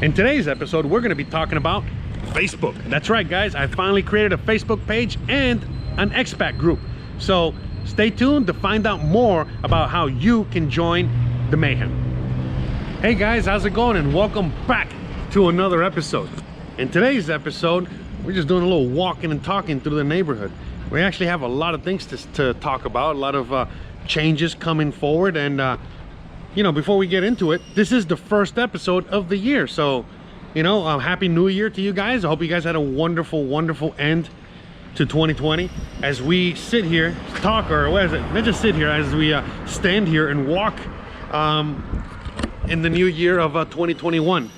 In today's episode, we're going to be talking about Facebook. That's right, guys. I finally created a Facebook page and an expat group. So stay tuned to find out more about how you can join the Mayhem. Hey guys, how's it going? And welcome back to another episode. In today's episode, we're just doing a little walking and talking through the neighborhood. We actually have a lot of things to talk about, a lot of changes coming forward, and you know, before we get into it, this is the first episode of the year. So, you know, happy new year to you guys. I hope you guys had a wonderful end to 2020. As we sit here, talk, or what is it? Let's just sit here as we stand here and walk in the new year of 2021.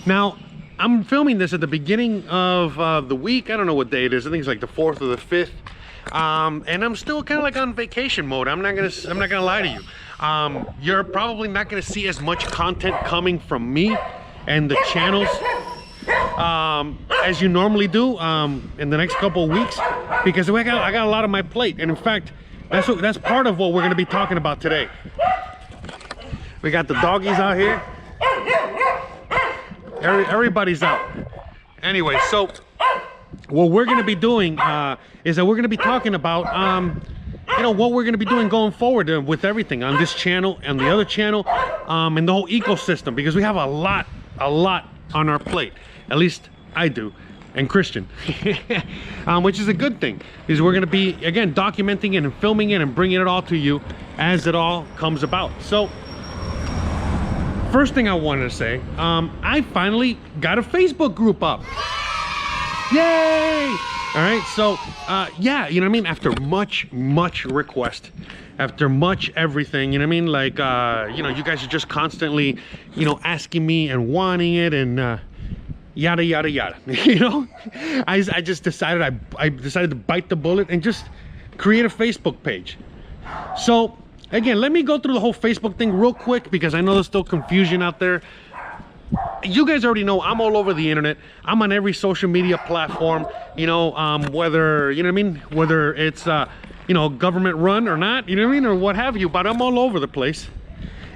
Now, I'm filming this at the beginning of the week. I don't know what day it is. I think it's like the 4th or the 5th. And I'm still kind of like on vacation mode. I'm not gonna lie to you. You're probably not going to see as much content coming from me and the channels as you normally do in the next couple of weeks, because I got a lot on my plate. And in fact, that's part of what we're going to be talking about today. We got the doggies out here. Everybody's out. Anyway, so what we're going to be doing is that we're going to be talking about you know, what we're going to be doing going forward with everything on this channel and the other channel, and the whole ecosystem, because we have a lot on our plate. At least I do, and Christian, which is a good thing, because we're going to be, again, documenting it and filming it and bringing it all to you as it all comes about. So first thing I wanted to say, I finally got a Facebook group up. Yay! All right, so yeah, you know what I mean, after much request, after much everything, you know what I mean, like you know, you guys are just constantly, you know, asking me and wanting it, and yada yada yada. You know, I just decided I decided to bite the bullet and just create a Facebook page. So again, let me go through the whole Facebook thing real quick, because I know there's still confusion out there. You guys already know I'm all over the internet. I'm on every social media platform, you know, whether, you know what I mean, whether it's you know, government run or not, you know what I mean, or what have you, but I'm all over the place.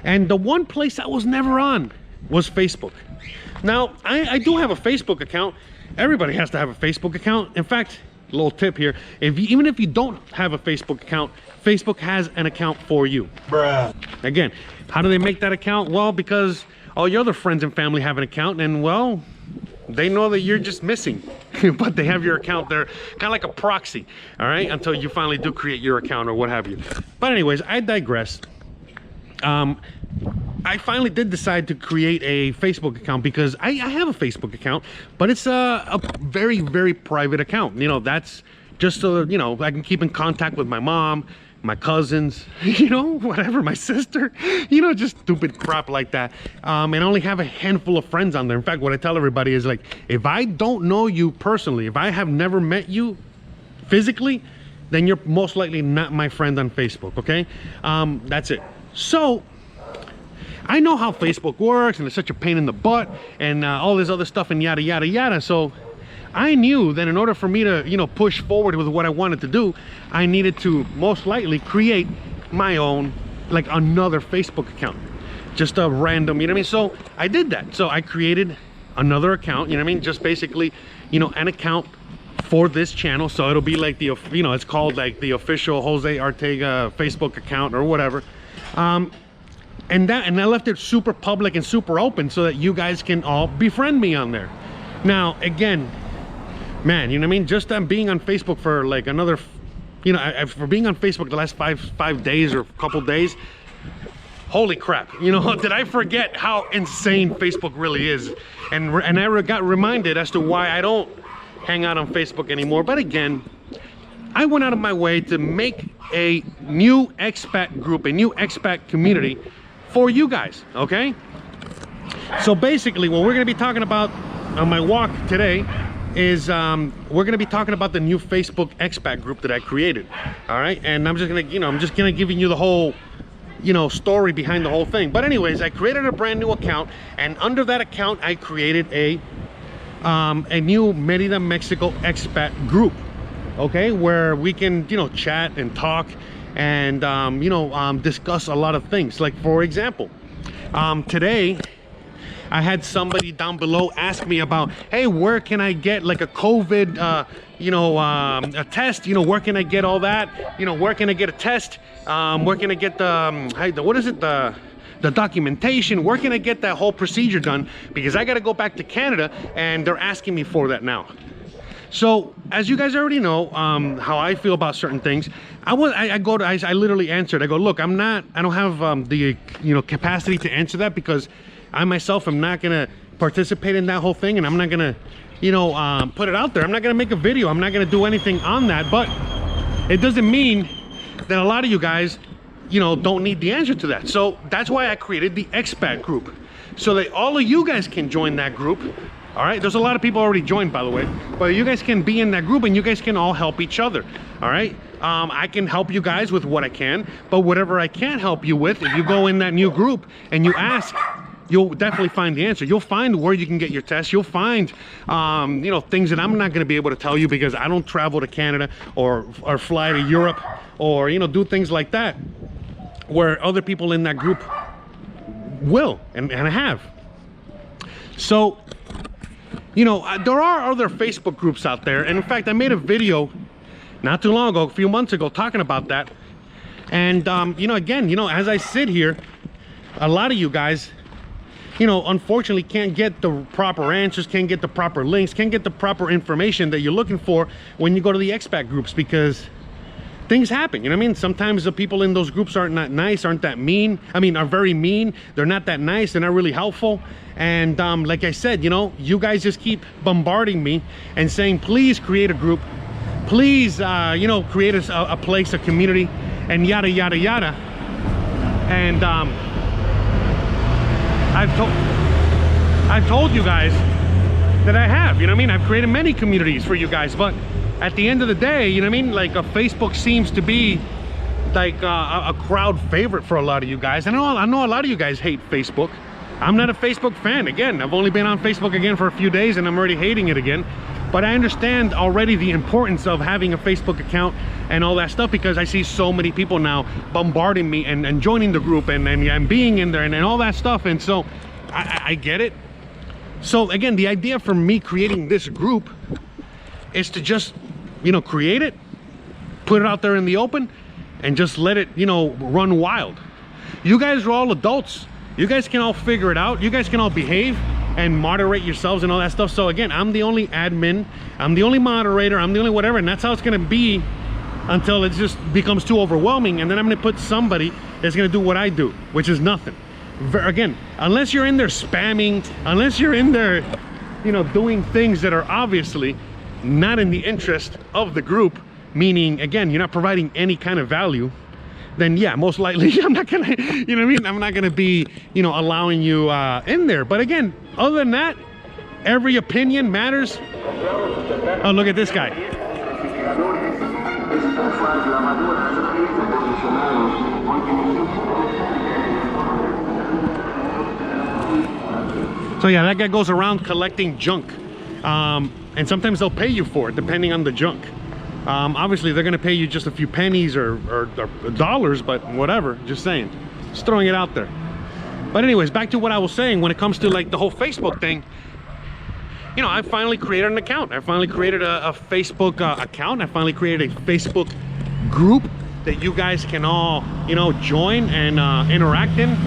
And the one place I was never on was Facebook. Now, I do have a Facebook account. Everybody has to have a Facebook account. In fact, a little tip here, even if you don't have a Facebook account, Facebook has an account for you. Bruh. Again, how do they make that account? Well, because all your other friends and family have an account, and well, they know that you're just missing, but they have your account there, kind of like a proxy, all right, until you finally do create your account or what have you. But anyways, I digress. I finally did decide to create a Facebook account, because I have a Facebook account, but it's a very private account. You know, that's just so, you know, I can keep in contact with my mom, my cousins, you know, whatever, my sister, you know, just stupid crap like that, and only have a handful of friends on there. In fact, what I tell everybody is, like, if I don't know you personally, if I have never met you physically, then you're most likely not my friend on Facebook. Okay, that's it. So I know how Facebook works, and it's such a pain in the butt, and all this other stuff, and yada yada yada. So I knew that in order for me to, you know, push forward with what I wanted to do, I needed to most likely create my own, like, another Facebook account, just a random, you know what I mean? So I did that. So I created another account, you know what I mean? Just basically, you know, an account for this channel. So it'll be like the, you know, it's called like the official Jose Arteaga Facebook account or whatever. And I left it super public and super open so that you guys can all befriend me on there. Now, again, man, you know what I mean, just being on Facebook for like another, you know, for being on Facebook the last five days or a couple days, holy crap, you know, did I forget how insane Facebook really is. And I got reminded as to why I don't hang out on Facebook anymore. But again, I went out of my way to make a new expat group, a new expat community for you guys. Okay, so basically what we're going to be talking about on my walk today is we're going to be talking about the new Facebook expat group that I created. All right, and I'm just gonna, you know, I'm just gonna give you the whole, you know, story behind the whole thing. But anyways, I created a brand new account, and under that account I created a new Merida, Mexico expat group. Okay, where we can, you know, chat and talk and you know, discuss a lot of things. Like, for example, today I had somebody down below ask me about, hey, where can I get like a COVID a test, where can I get all that, where can I get a test, where can I get the what is it, the documentation, where can I get that whole procedure done, because I got to go back to Canada and they're asking me for that now. So as you guys already know, how I feel about certain things, I literally answered. I go, look, I don't have the capacity to answer that, because I myself am not gonna participate in that whole thing, and I'm not gonna put it out there. I'm not gonna make a video. I'm not gonna do anything on that. But it doesn't mean that a lot of you guys don't need the answer to that. So that's why I created the Expat group, so that all of you guys can join that group. All right, there's a lot of people already joined, by the way, but you guys can be in that group and you guys can all help each other. All right, I can help you guys with what I can, but whatever I can't help you with, if you go in that new group and you ask, you'll definitely find the answer. You'll find where you can get your tests. You'll find things that I'm not going to be able to tell you, because I don't travel to Canada or fly to Europe or do things like that, where other people in that group will and have. So there are other Facebook groups out there, and in fact I made a video not too long ago, a few months ago, talking about that. And again, as I sit here, a lot of you guys unfortunately can't get the proper answers, can't get the proper links, can't get the proper information that you're looking for when you go to the Expat groups, because things happen. Sometimes the people in those groups aren't that nice, aren't that mean. Are very mean. They're not that nice. They're not really helpful. And like I said, you guys just keep bombarding me and saying, please create a group, please create a place, a community, and yada yada yada. And I've told you guys that I have, I've created many communities for you guys, but at the end of the day, like a Facebook seems to be like a crowd favorite for a lot of you guys. I know a lot of you guys hate Facebook. I'm not a Facebook fan. Again, I've only been on Facebook again for a few days and I'm already hating it again. But I understand already the importance of having a Facebook account and all that stuff, because I see so many people now bombarding me and joining the group and being in there and all that stuff. And so I get it. So again, the idea for me creating this group is to just create it, put it out there in the open, and just let it run wild. You guys are all adults. You guys can all figure it out. You guys can all behave and moderate yourselves and all that stuff. So again, I'm the only admin, I'm the only moderator, I'm the only whatever, and that's how it's gonna be until it just becomes too overwhelming. And then I'm gonna put somebody that's gonna do what I do, which is nothing. Again, unless you're in there spamming, unless you're in there doing things that are obviously not in the interest of the group, meaning again, you're not providing any kind of value, then yeah, most likely I'm not gonna, I'm not gonna be, allowing you in there. But again, other than that, every opinion matters. Oh, look at this guy. So yeah, that guy goes around collecting junk. And sometimes they'll pay you for it, depending on the junk. Obviously they're gonna pay you just a few pennies or dollars, but whatever, just saying, just throwing it out there. But anyways, back to what I was saying when it comes to like the whole Facebook thing. I finally created an account. I finally created a Facebook account. I finally created a Facebook group that you guys can all join and interact in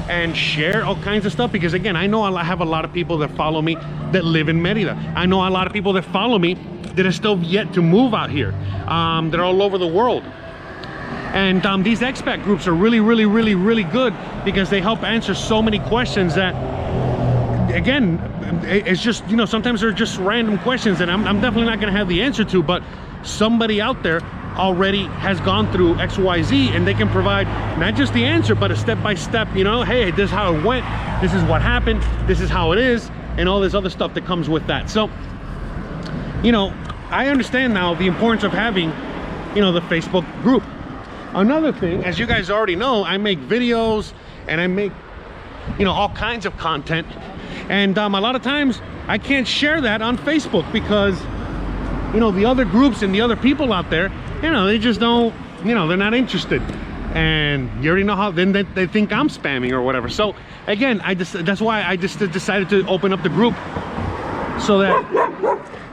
and share all kinds of stuff. Because again, I know I have a lot of people that follow me that live in Merida. I know a lot of people that follow me that are still yet to move out here. They're all over the world. And these expat groups are really, really, really, really good, because they help answer so many questions that, again, it's just, sometimes they're just random questions that I'm definitely not gonna have the answer to, but somebody out there already has gone through XYZ and they can provide not just the answer, but a step-by-step, hey, this is how it went, this is what happened, this is how it is, and all this other stuff that comes with that. So, I understand now the importance of having, the Facebook group. Another thing, as you guys already know, I make videos and I make, all kinds of content. And a lot of times I can't share that on Facebook because, the other groups and the other people out there, they just don't, they're not interested. and you already know how then they think I'm spamming or whatever. So again, that's why I just decided to open up the group so that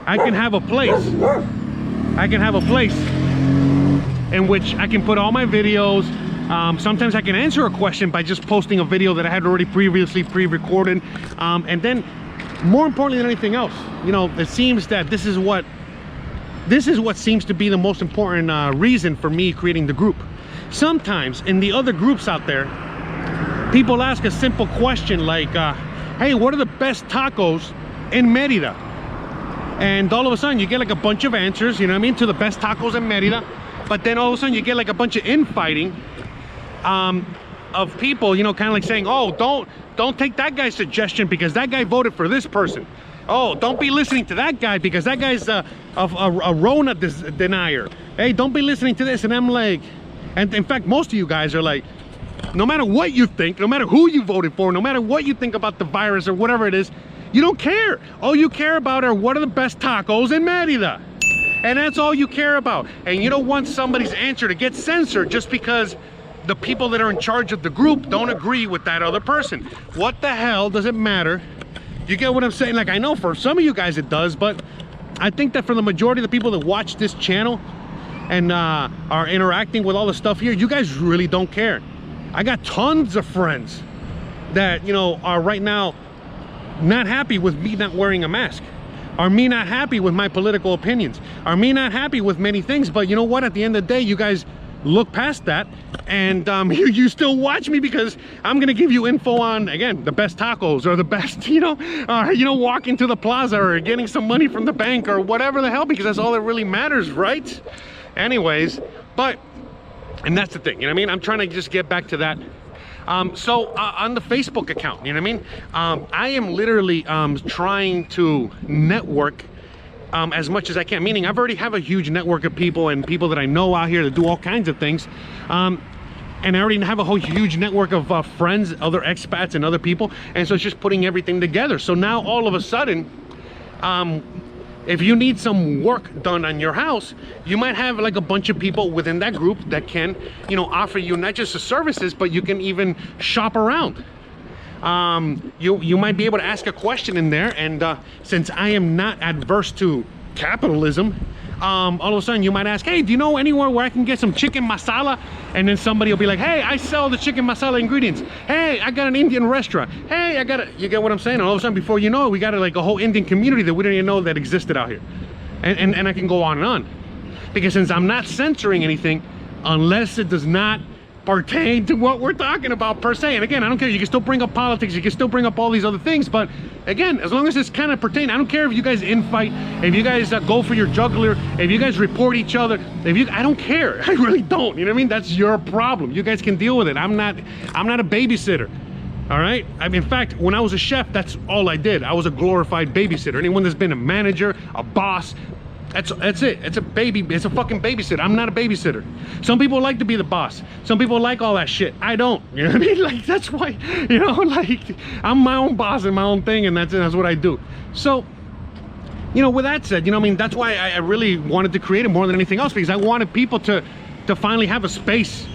I can have a place. I can have a place in which I can put all my videos. Sometimes I can answer a question by just posting a video that I had already previously pre-recorded, and then more importantly than anything else, you know, it seems that this is what seems to be the most important reason for me creating the group. Sometimes in the other groups out there, people ask a simple question like, hey, what are the best tacos in Merida? And all of a sudden you get like a bunch of answers, you know what I mean, to the best tacos in Merida. But then all of a sudden you get like a bunch of infighting of people, you know, kind of like saying, oh, don't take that guy's suggestion because that guy voted for this person. Oh, don't be listening to that guy because that guy's a Rona denier. Hey, don't be listening to this. And I'm like, and in fact, most of you guys are like, no matter what you think, no matter who you voted for, no matter what you think about the virus or whatever it is, you don't care. All you care about are what are the best tacos in Merida. And that's all you care about. And you don't want somebody's answer to get censored just because the people that are in charge of the group don't agree with that other person. What the hell does it matter? You get what I'm saying? Like, I know for some of you guys it does, but I think that for the majority of the people that watch this channel and are interacting with all the stuff here, you guys really don't care. I got tons of friends that, you know, are right now not happy with me not wearing a mask. Are me not happy with my political opinions? Are me not happy with many things? But you know what? At the end of the day, you guys look past that and you still watch me because I'm gonna give you info on, again, the best tacos or the best, you know, walking to the plaza or getting some money from the bank or whatever the hell, because that's all that really matters, right? Anyways, and that's the thing, you know what I mean? I'm trying to just get back to that. So on the Facebook account, you know what I mean? I am literally trying to network as much as I can, meaning I've already have a huge network of people and people that I know out here that do all kinds of things. And I already have a whole huge network of friends, other expats and other people. And so it's just putting everything together. So now all of a sudden, if you need some work done on your house, you might have like a bunch of people within that group that can, you know, offer you not just the services, but you can even shop around. You might be able to ask a question in there, and since I am not adverse to capitalism, all of a sudden you might ask, hey, do you know anywhere where I can get some chicken masala? And then somebody will be like, hey, I sell the chicken masala ingredients. Hey, I got an Indian restaurant. Hey, you get what I'm saying? And all of a sudden, before you know it, we got like a whole Indian community that we didn't even know that existed out here. And I can go on and on. Because since I'm not censoring anything, unless it does not pertain to what we're talking about per se. And again, I don't care, you can still bring up politics, you can still bring up all these other things, but again, as long as it's kind of pertain, I don't care if you guys infight, if you guys go for your jugular, if you guys report each other, I don't care. I really don't, you know what I mean? That's your problem. You guys can deal with it. I'm not a babysitter. All right, I mean, in fact, when I was a chef, that's all I did. I was a glorified babysitter. Anyone that's been a manager, a boss, that's it. It's a fucking babysitter. I'm not a babysitter. Some people like to be the boss. Some people like all that shit. I don't. You know what I mean? Like, that's why, you know, like, I'm my own boss and my own thing, and that's what I do. So, you know, with that said, you know what I mean, that's why I really wanted to create it more than anything else, because I wanted people to finally have a space,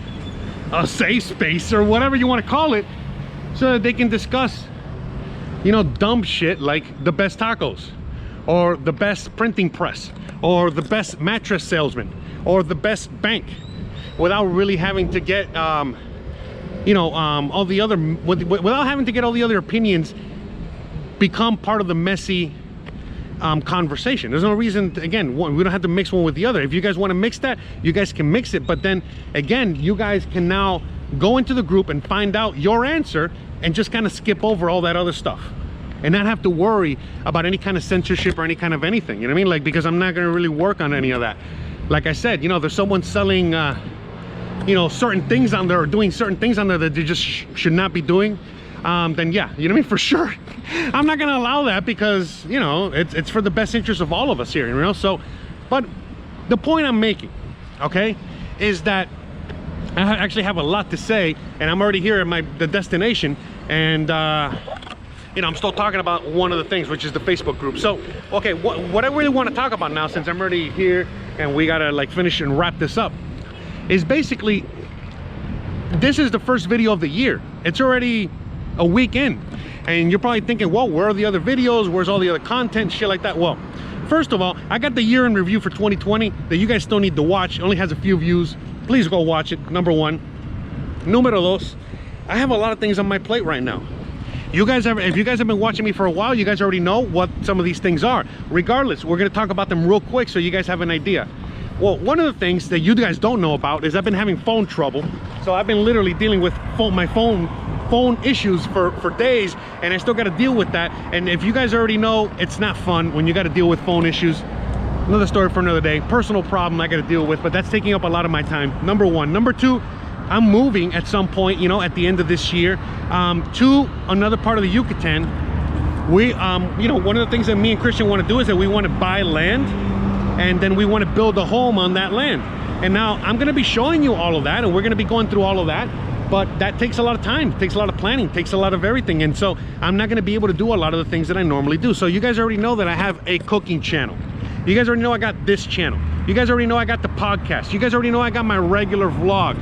a safe space, or whatever you want to call it, so that they can discuss, you know, dumb shit like the best tacos, or the best printing press, or the best mattress salesman, or the best bank, without really having to get you know, all the other, without having to get all the other opinions become part of the messy conversation. There's no reason to, again, we don't have to mix one with the other. If you guys want to mix that, you guys can mix it, but then again, you guys can now go into the group and find out your answer and just kind of skip over all that other stuff and not have to worry about any kind of censorship or any kind of anything, you know what I mean? Like, because I'm not going to really work on any of that. Like I said, you know, there's someone selling you know, certain things on there, or doing certain things on there that they just should not be doing, then yeah, you know what I mean, for sure I'm not going to allow that, because, you know, it's for the best interest of all of us here, you know. So, but the point I'm making, okay, is that I actually have a lot to say, and I'm already here at the destination, and you know, I'm still talking about one of the things, which is the Facebook group. So, okay, what I really want to talk about now, since I'm already here and we gotta like finish and wrap this up, is basically this is the first video of the year. It's already a week in, and you're probably thinking, well, where are the other videos? Where's all the other content, shit like that? Well, first of all, I got the year in review for 2020 that you guys still need to watch. It only has a few views. Please go watch it, number one. Numero dos, I have a lot of things on my plate right now. If you guys have been watching me for a while, you guys already know what some of these things are. Regardless, we're going to talk about them real quick so you guys have an idea. Well, one of the things that you guys don't know about is I've been having phone trouble. So I've been literally dealing with my phone issues for days, and I still got to deal with that. And if you guys already know, it's not fun when you got to deal with phone issues. Another story for another day. Personal problem I got to deal with, but that's taking up a lot of my time. Number one. Number two, I'm moving at some point, you know, at the end of this year, to another part of the Yucatan. We, you know, one of the things that me and Christian want to do is that we want to buy land, and then we want to build a home on that land. And now I'm going to be showing you all of that, and we're going to be going through all of that. But that takes a lot of time, it takes a lot of planning, takes a lot of everything. And so I'm not going to be able to do a lot of the things that I normally do. So you guys already know that I have a cooking channel. You guys already know I got this channel. You guys already know I got the podcast. You guys already know I got my regular vlog.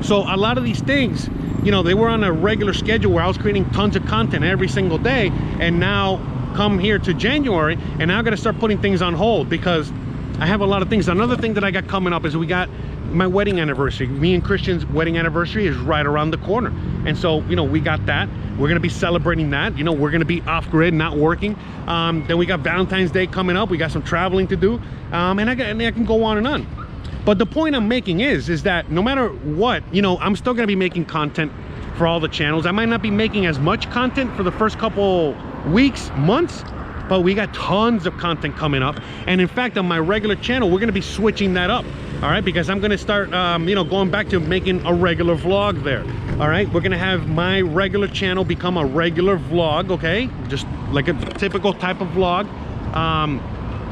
So a lot of these things, you know, they were on a regular schedule where I was creating tons of content every single day. And now come here to January, and now I'm going to start putting things on hold because I have a lot of things. Another thing that I got coming up is we got my wedding anniversary. Me and Christian's wedding anniversary is right around the corner. And so, you know, we got that. We're going to be celebrating that. You know, we're going to be off grid, not working. Then we got Valentine's Day coming up. We got some traveling to do. And I can go on and on. But the point I'm making is that no matter what, you know, I'm still going to be making content for all the channels. I might not be making as much content for the first couple weeks, months, but we got tons of content coming up. And in fact, on my regular channel, we're going to be switching that up. All right, because I'm going to start, you know, going back to making a regular vlog there. All right, we're going to have my regular channel become a regular vlog, okay? Just like a typical type of vlog.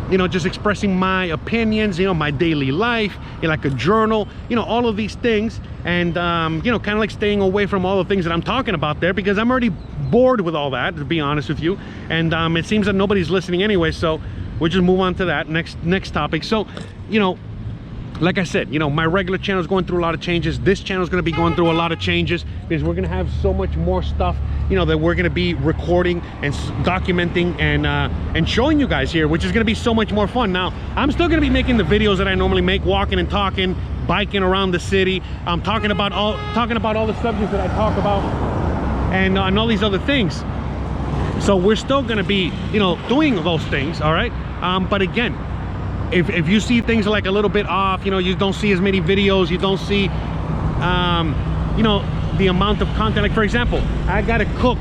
You know, just expressing my opinions, you know, my daily life, you know, like a journal, you know, all of these things. And, you know, kind of like staying away from all the things that I'm talking about there, because I'm already bored with all that, to be honest with you. And it seems that nobody's listening anyway, so we'll just move on to that next topic. So, you know, like I said, you know, my regular channel is going through a lot of changes. This channel is going to be going through a lot of changes because we're going to have so much more stuff, you know, that we're going to be recording and documenting and showing you guys here, which is going to be so much more fun. Now, I'm still going to be making the videos that I normally make, walking and talking, biking around the city. I'm talking about all the subjects that I talk about, and all these other things. So we're still going to be, you know, doing those things, all right? But again, if you see things like a little bit off, you know, you don't see as many videos, you don't see, you know, the amount of content. Like, for example, I gotta cook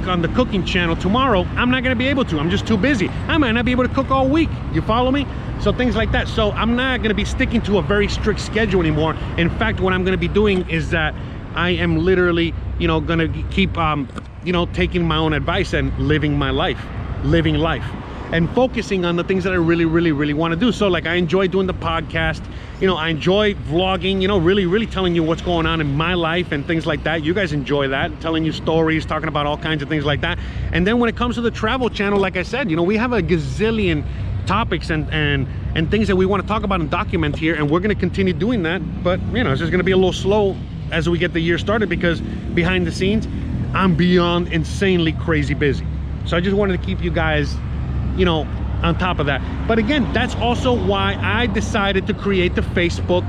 on the cooking channel tomorrow. I'm not gonna be able to. I'm just too busy. I might not be able to cook all week. You follow me? So things like that. So I'm not gonna be sticking to a very strict schedule anymore. In fact, what I'm gonna be doing is that I am literally, you know, gonna keep, you know, taking my own advice and living life, and focusing on the things that I really want to do. So like, I enjoy doing the podcast, you know, I enjoy vlogging, you know, really telling you what's going on in my life and things like that. You guys enjoy that, telling you stories, talking about all kinds of things like that. And then when it comes to the travel channel, like I said, you know, we have a gazillion topics and things that we want to talk about and document here, and we're going to continue doing that. But, you know, it's just going to be a little slow as we get the year started, because behind the scenes, I'm beyond insanely crazy busy. So I just wanted to keep you guys, you know, on top of that. But again, that's also why I decided to create the Facebook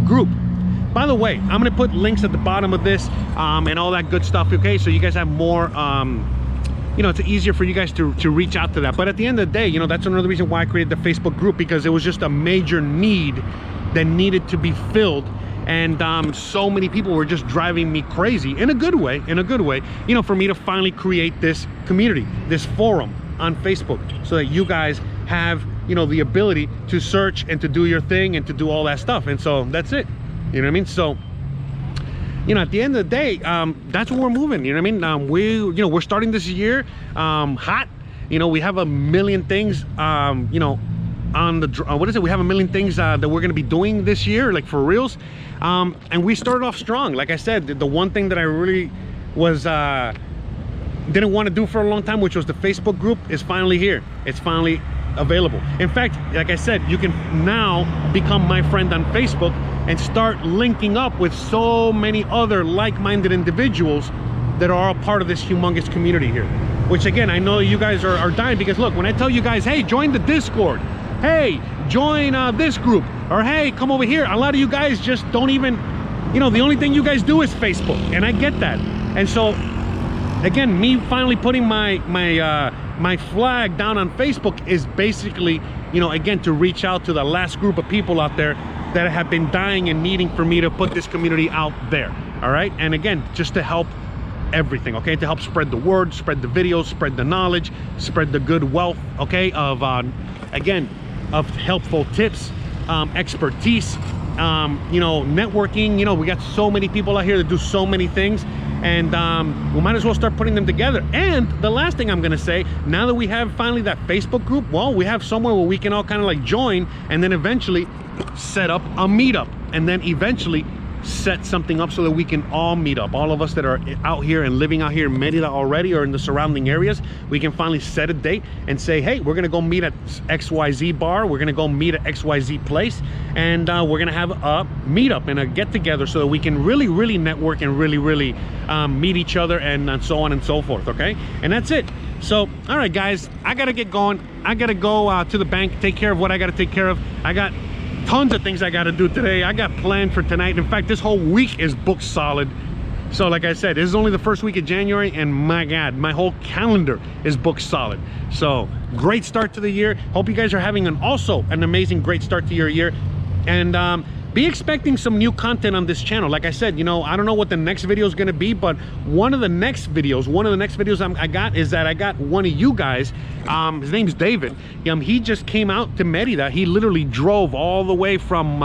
group. By the way, I'm gonna put links at the bottom of this and all that good stuff, okay? So you guys have more, you know, it's easier for you guys to reach out to that. But at the end of the day, you know, that's another reason why I created the Facebook group, because it was just a major need that needed to be filled. And so many people were just driving me crazy in a good way, you know, for me to finally create this community, this forum on Facebook, so that you guys have, you know, the ability to search and to do your thing and to do all that stuff. And so that's it, you know what I mean? So, you know, at the end of the day, that's where we're moving, you know what I mean? We're starting this year hot. You know, we have a million things, you know, on the what is it, we have a million things that we're going to be doing this year, like for reals. And we started off strong. Like I said, the one thing that I really was didn't want to do for a long time, which was the Facebook group, is finally here. It's finally available. In fact, like I said, you can now become my friend on Facebook and start linking up with so many other like-minded individuals that are a part of this humongous community here. Which again, I know you guys are dying, because look, when I tell you guys, hey, join the Discord, hey, join this group, or hey, come over here, a lot of you guys just don't even, you know, the only thing you guys do is Facebook, and I get that. And so again, me finally putting my flag down on Facebook is basically, you know, again, to reach out to the last group of people out there that have been dying and needing for me to put this community out there. All right, and again, just to help everything, okay, to help spread the word, spread the videos, spread the knowledge, spread the good wealth, okay, of again, of helpful tips, expertise, you know, networking. You know, we got so many people out here that do so many things, and we might as well start putting them together. And the last thing I'm gonna say, now that we have finally that Facebook group, well, we have somewhere where we can all kind of like join, and then eventually set up a meetup, and then eventually set something up so that we can all meet up. All of us that are out here and living out here in Merida already, or in the surrounding areas, we can finally set a date and say, hey, we're gonna go meet at XYZ bar, we're gonna go meet at XYZ place, and we're gonna have a meetup and a get together so that we can really network and really meet each other, and so on and so forth. Okay, and that's it. So all right guys, I gotta get going. I gotta go to the bank, take care of what I gotta take care of. I got tons of things I got to do today. I got planned for tonight. In fact, this whole week is booked solid. So like I said, this is only the first week of January, and my God, my whole calendar is booked solid. So great start to the year. Hope you guys are having also an amazing great start to your year, and be expecting some new content on this channel. Like I said, you know, I don't know what the next video is going to be, but one of the next videos I got is that I got one of you guys, his name's David. He just came out to Merida. He literally drove all the way from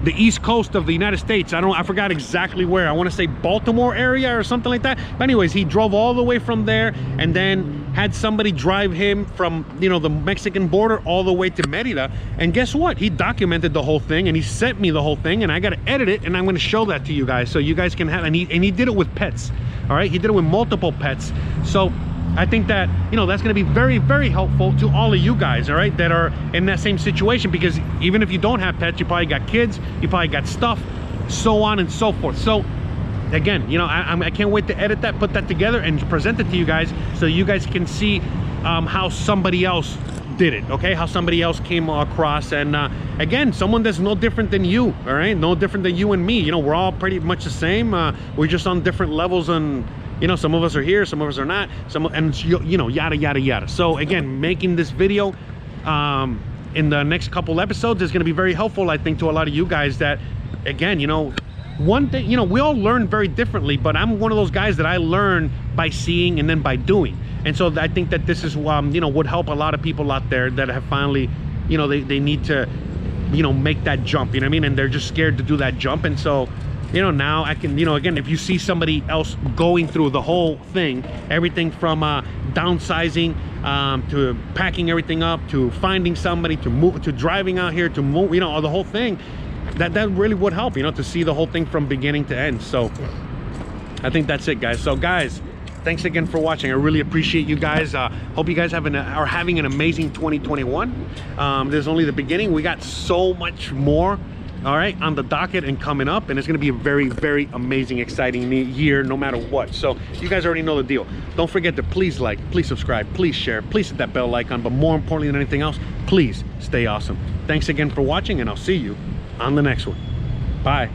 the east coast of the United States. I forgot exactly where. I want to say Baltimore area or something like that. But anyways, he drove all the way from there, and then had somebody drive him from, you know, the Mexican border all the way to Merida. And guess what? He documented the whole thing, and he sent me the whole thing, and I got to edit it, and I'm going to show that to you guys so you guys can have. And he did it with pets. All right, he did it with multiple pets. So I think that, you know, that's going to be very helpful to all of you guys, all right, that are in that same situation, because even if you don't have pets, you probably got kids, you probably got stuff, so on and so forth. So again, you know, I can't wait to edit that, put that together, and present it to you guys so you guys can see how somebody else did it, okay, how somebody else came across. And again, someone that's no different than you, all right, no different than you and me. You know, we're all pretty much the same. We're just on different levels, and you know, some of us are here, some of us are not, and you know, yada. So again, making this video in the next couple episodes is going to be very helpful, I think, to a lot of you guys. That, again, you know, one thing, you know, we all learn very differently, but I'm one of those guys that I learn by seeing and then by doing. And so I think that this is you know, would help a lot of people out there that have finally, you know, they need to, you know, make that jump, you know what I mean, and they're just scared to do that jump. And so, you know, now I can, you know, again, if you see somebody else going through the whole thing, everything from downsizing to packing everything up, to finding somebody, to move, to driving out here, to move, you know, the whole thing, that really would help, you know, to see the whole thing from beginning to end. So I think that's it, guys. So guys, thanks again for watching. I really appreciate you guys. Hope you guys are having an amazing 2021. This is only the beginning. We got so much more, all right, on the docket and coming up, and it's going to be a very amazing, exciting year, no matter what. So you guys already know the deal. Don't forget to please like, please subscribe, please share, please hit that bell icon, but more importantly than anything else, please stay awesome. Thanks again for watching, and I'll see you on the next one. Bye.